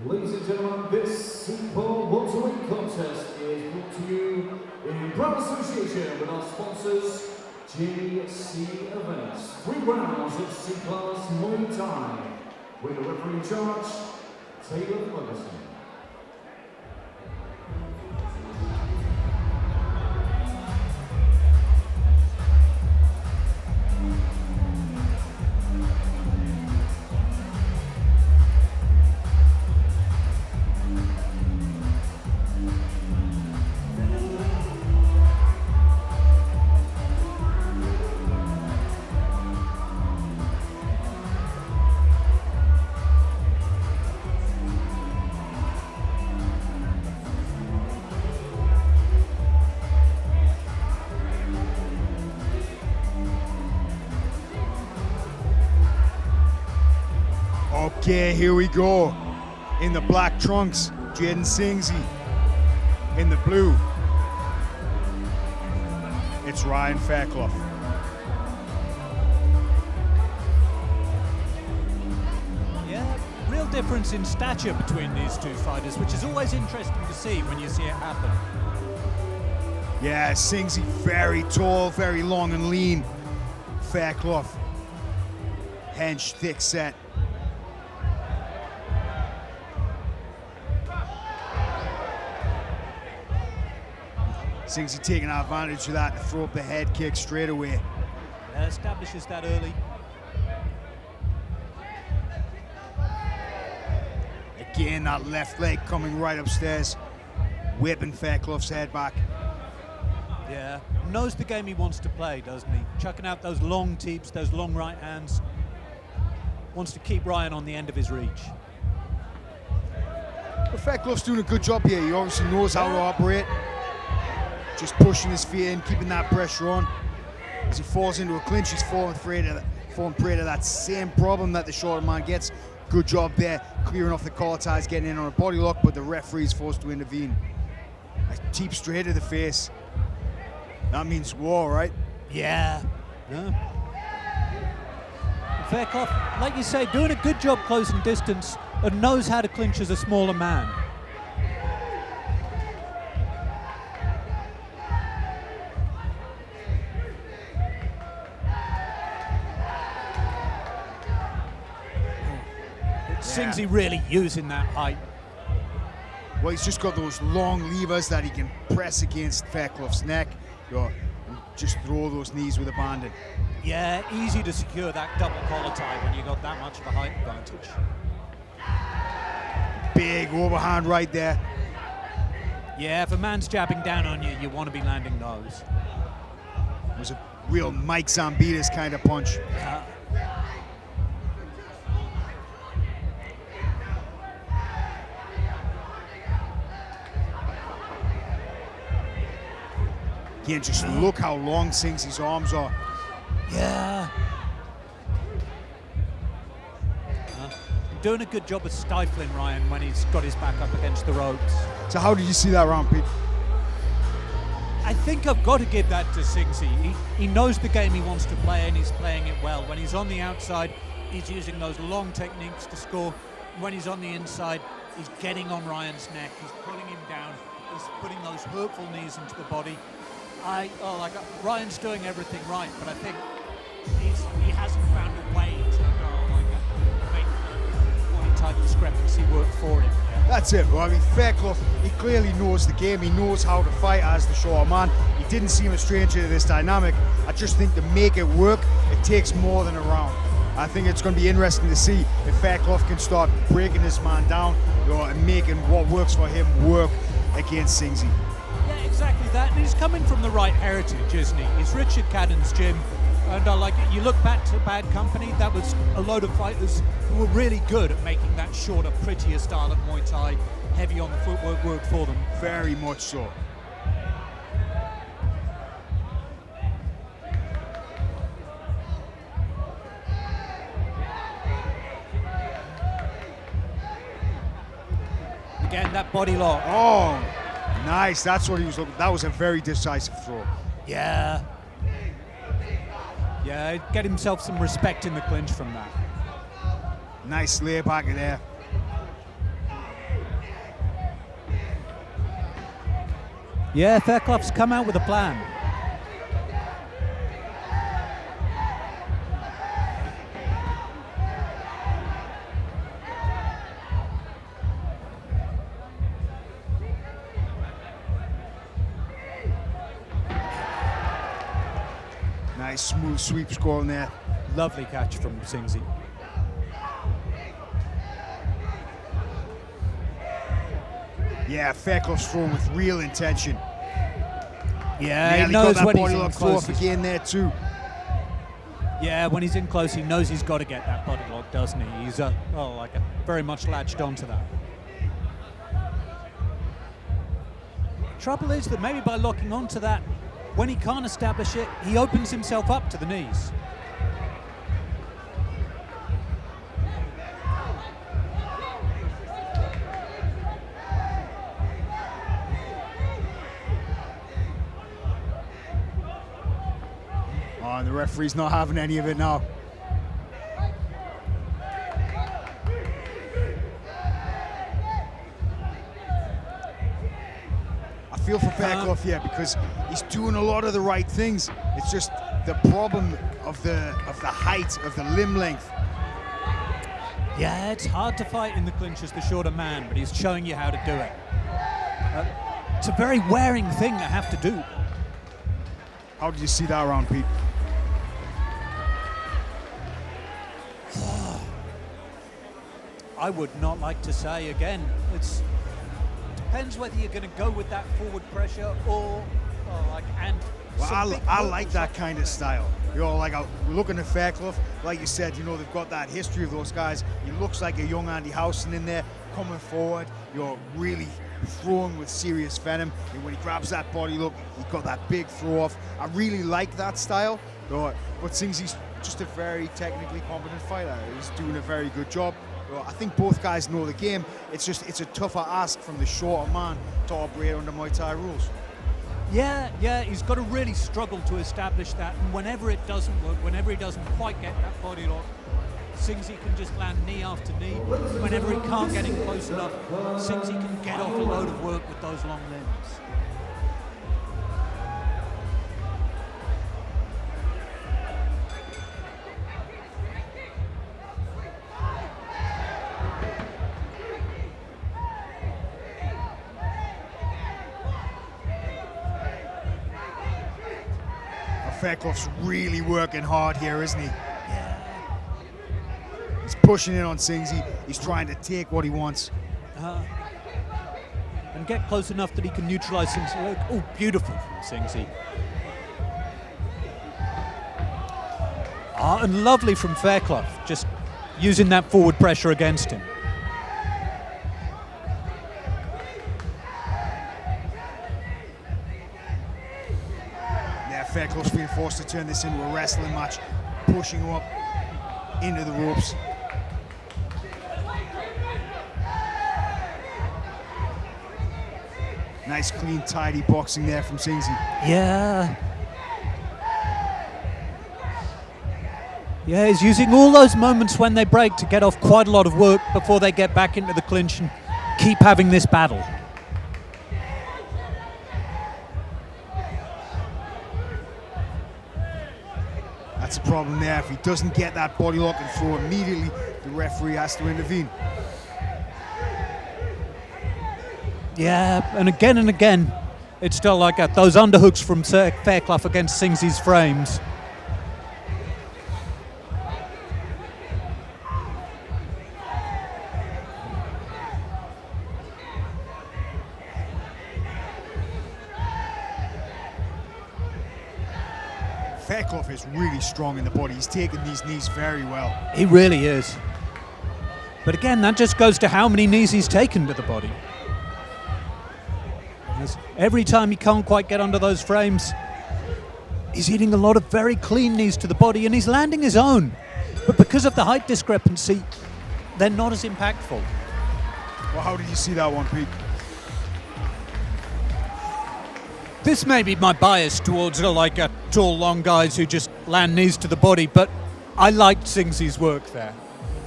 Ladies and gentlemen, this simple welterweight contest is brought to you in proud association with our sponsors, JC Events. 3 rounds of C-Class Muay Thai. With the referee in charge, Taylor Ferguson. Okay, here we go. In the black trunks, Jayden Singsy. In the blue, it's Ryan Fairclough. Yeah, real difference in stature between these two fighters, which is always interesting to see when you see it happen. Yeah, Singsy very tall, very long and lean. Fairclough, hench, thick set. Singsy taking advantage of that to throw up the head kick straight away. Establishes that early. Again, that left leg coming right upstairs, whipping Fairclough's head back. Yeah, knows the game he wants to play, doesn't he? Chucking out those long teeps, those long right hands. Wants to keep Ryan on the end of his reach. But Fairclough's doing a good job here. He obviously knows how to operate. Just pushing his feet in, keeping that pressure on. As he falls into a clinch, he's falling prey to that same problem that the shorter man gets. Good job there, clearing off the collar ties, getting in on a body lock, but the referee's forced to intervene. A teep straight to the face. That means war, right? Yeah. Fairclough, like you say, doing a good job closing distance and knows how to clinch as a smaller man. Singsy really using that height. Well, he's just got those long levers that he can press against Fairclough's neck, and just throw those knees with abandon. Yeah, easy to secure that double collar tie when you got that much of a height advantage. Big overhand right there. Yeah, if a man's jabbing down on you, you want to be landing those. It was a real Mike Zambitas kind of punch. Again, just look how long Singsy's arms are. Yeah. Doing a good job of stifling Ryan when he's got his back up against the ropes. So how did you see that round, Pete? I think I've got to give that to Singsy. He knows the game he wants to play and he's playing it well. When he's on the outside, he's using those long techniques to score. When he's on the inside, he's getting on Ryan's neck. He's pulling him down. He's putting those hurtful knees into the body. Ryan's doing everything right, but I think he hasn't found a way to make the body type discrepancy work for him. That's it, bro. I mean, Fairclough, he clearly knows the game. He knows how to fight as the shorter man. He didn't seem a stranger to this dynamic. I just think to make it work, it takes more than a round. I think it's going to be interesting to see if Fairclough can start breaking this man down, and making what works for him work against Singsy. Yeah, exactly that. And he's coming from the right heritage, isn't he? He's Richard Cadden's gym. And you look back to Bad Company, that was a load of fighters who were really good at making that shorter, prettier style of Muay Thai, heavy on the footwork work for them. Very much so. Again, that body lock. Oh, nice. That's what he was looking. That was a very decisive throw. Yeah. Yeah, get himself some respect in the clinch from that. Nice layback there. Yeah, Fairclough's come out with a plan. Nice smooth sweep score in there. Lovely catch from Singsy. Yeah, Fairclough's throwing with real intention. Yeah, he knows got that when body he's in lock throw close. off again there too. Yeah, when he's in close, he knows he's got to get that body lock, doesn't he? He's very much latched onto that. Trouble is that maybe by locking onto that, when he can't establish it, he opens himself up to the knees. Oh, and the referee's not having any of it now. I feel for Fairclough here because he's doing a lot of the right things. It's just the problem of the height, of the limb length. Yeah, it's hard to fight in the clinch as the shorter man, but he's showing you how to do it. It's a very wearing thing to have to do. How did you see that round, Pete? I would not like to say again. It depends whether you're going to go with that forward pressure or Well, I like that kind of style. You know, like we're looking at Fairclough, like you said, you know, they've got that history of those guys. He looks like a young Andy Howson in there, coming forward, you're really throwing with serious venom. And when he grabs that body, look, he's got that big throw off. I really like that style, but Singsy's just a very technically competent fighter. He's doing a very good job. I think both guys know the game. It's a tougher ask from the shorter man to operate under Muay Thai rules. Yeah, he's got to really struggle to establish that, and whenever it doesn't work, whenever he doesn't quite get that body lock, Singsy can just land knee after knee. Whenever he can't get in close enough, Singsy can get off a load of work with those long limbs. Fairclough's really working hard here, isn't he? Yeah. He's pushing in on Singsy. He's trying to take what he wants. And get close enough that he can neutralize Singsy. Oh, beautiful from Singsy. And lovely from Fairclough, just using that forward pressure against him. Fairclough's being forced to turn this into a wrestling match, pushing him up into the ropes. Nice, clean, tidy boxing there from Singsy. Yeah, he's using all those moments when they break to get off quite a lot of work before they get back into the clinch and keep having this battle. That's the problem there. If he doesn't get that body lock and throw immediately, the referee has to intervene. Yeah, and again, it's still like that. Those underhooks from Fairclough against Singsy's frames. Fairclough is really strong in the body. He's taking these knees very well. He really is. But again, that just goes to how many knees he's taken to the body. Because every time he can't quite get under those frames, he's hitting a lot of very clean knees to the body, and he's landing his own. But because of the height discrepancy, they're not as impactful. Well, how did you see that one, Pete? This may be my bias towards tall, long guys who just land knees to the body, but I liked Singsy's work there.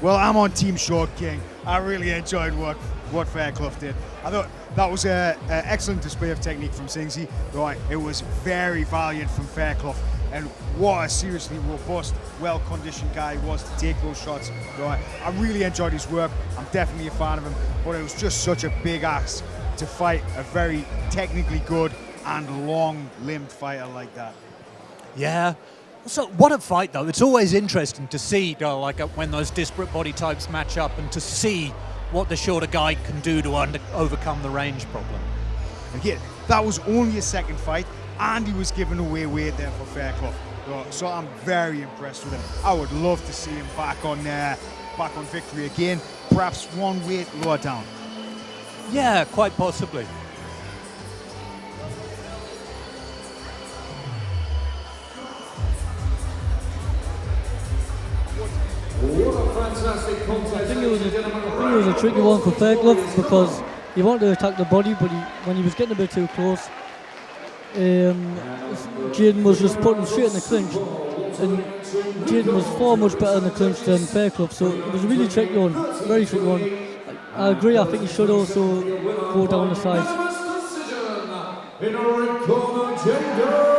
Well, I'm on Team Short King. I really enjoyed what Fairclough did. I thought that was an excellent display of technique from Singsy. Right, it was very valiant from Fairclough, and what a seriously robust, well-conditioned guy he was to take those shots. Right, I really enjoyed his work. I'm definitely a fan of him, but it was just such a big ask to fight a very technically good and long-limbed fighter like that. Yeah. So what a fight, though. It's always interesting to see, you know, like when those disparate body types match up, and to see what the shorter guy can do to overcome the range problem. Again, that was only a second fight, and he was giving away weight there for Fairclough. So I'm very impressed with him. I would love to see him back on victory again, perhaps one weight lower down. Yeah, quite possibly. What a fantastic contest. I think it was a tricky one for Fairclough because he wanted to attack the body, but when he was getting a bit too close, Jayden was just putting straight in the clinch, and Jayden was far much better in the clinch than Fairclough, so it was a really tricky one, very tricky one. I agree, I think he should also go down the sides. In our corner, Jayden.